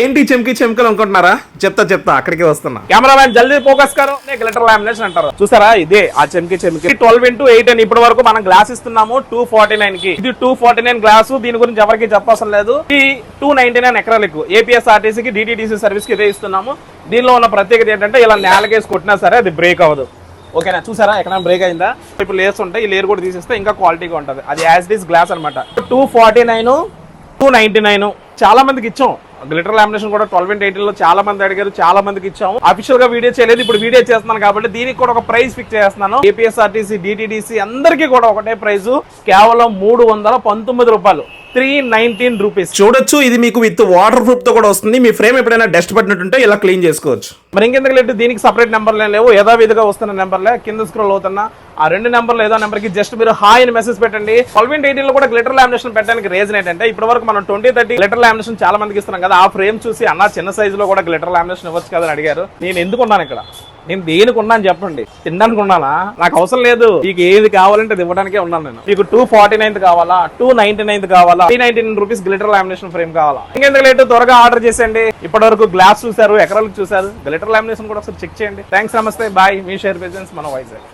ఏంటి చెంకి చెంకలు అనుకుంటున్నారా? చెప్తా అక్కడికి వస్తున్నా. కెమెరామ్యాన్ జల్దీ ఫోకస్ కరో. గ్లిటర్ లామినేషన్ అంటారు చూసారా, ఇదే ఆ చెంకి 12x8 అని ఇప్పటి వరకు మనం గ్లాస్ ఇస్తున్నాము 249 కి. ఇది 249 గ్లాసు, దీని గురించి ఎవరికి చెప్పవసరం లేదు. ఈ 299 ఎకరాలకు ఏపీఎస్ఆర్టీసీ కి డిటిడిసి సర్వీస్ కి ఇదే ఇస్తున్నాము. దీనిలో ఉన్న ప్రత్యేకత ఏంటంటే ఇలా నేలకేసి కొట్టినా సరే అది బ్రేక్ అవ్వదు. ఓకేనా, చూసారా ఎక్కడ బ్రేక్ అయిందా? ఇప్పుడు లేయర్స్ ఉంటాయి, ఈ లేయర్ కూడా తీసేస్తే ఇంకా క్వాలిటీగా ఉంటుంది. అది యాజ్ ఇట్ ఈస్ గ్లాస్ అనమాట. 249 299 చాలా మందికి ఇచ్చాం. గ్లిటర్ లామినేషన్ కూడా 12x8 లో చాలా మంది అడిగారు, చాలా మందికి ఇచ్చాము. అఫీషియల్ గా వీడియో చేయలేదు, ఇప్పుడు వీడియో చేస్తున్నాను కాబట్టి దీనికి కూడా ఒక ప్రైస్ ఫిక్స్ చేస్తున్నాను. ఏపీఎస్ఆర్టీసీ డిటిడిసి అందరికీ కూడా ఒకటే ప్రైస్, కేవలం 319 రూపాయలు, 319 రూపీస్. చూడొచ్చు, ఇది మీకు విత్ వాటర్ ప్రూఫ్ తో కూడా వస్తుంది. మీ ఫ్రేమ్ ఎప్పుడైనా డస్ట్ పట్టినట్టుంటే ఇలా క్లీన్ చేసుకోవచ్చు. మరి ఇంకెందుకు లేదు, దీనికి సపరేట్ నెంబర్లే లేవు, యథావిధిగా వస్తున్న నెంబర్లే కింద స్క్రోల్ అవుతున్నా ఆ 2 నెంబర్లు ఏదో నెంబర్ కి జస్ట్ మీరు హాయ్ అని మెసేజ్ పెట్టండి. 12x8 లో కూడా గ్లిటర్ లామినేషన్ పెట్టడానికి రీజన్ ఏంటంటే, ఇప్పటి వరకు మనం 20-30 గ్లిటర్ లామినేషన్ చాలా మందికి ఇస్తున్నాం కదా, ఆ ఫ్రేమ్ చూసి అన్న చిన్న సైజు లో కూడా గ్లిటర్ లామినేషన్ ఇవ్వచ్చు కదా అని అడిగారు. నేను ఎందుకు ఉన్నాను ఇక్కడ, నేను దేనికి ఉన్నాను చెప్పండి? తినడానికి ఉన్నానా? నాకు అవసరం లేదు. మీకు ఏది కావాలంటే అది ఇవ్వడానికే ఉన్నాను నేను. మీకు 249 కావాలా, 299 కావాలా, 399 రూపీస్ గ్లిటర్ లామినేషన్ ఫ్రేమ్ కావాలా? ఇంకెందుకు లేటు, త్వరగా ఆర్డర్ చేసేయండి. ఇప్పటి వరకు గ్లాస్ చూసారు, ఎకరాలకు చూసారు, గ్లిటర్ లామినేషన్ కూడా ఒకసారి చెక్ చేయండి. థ్యాంక్స్, నమస్తే, బాయ్. మీ షేర్ బిజినెస్ మన వైజాగ్.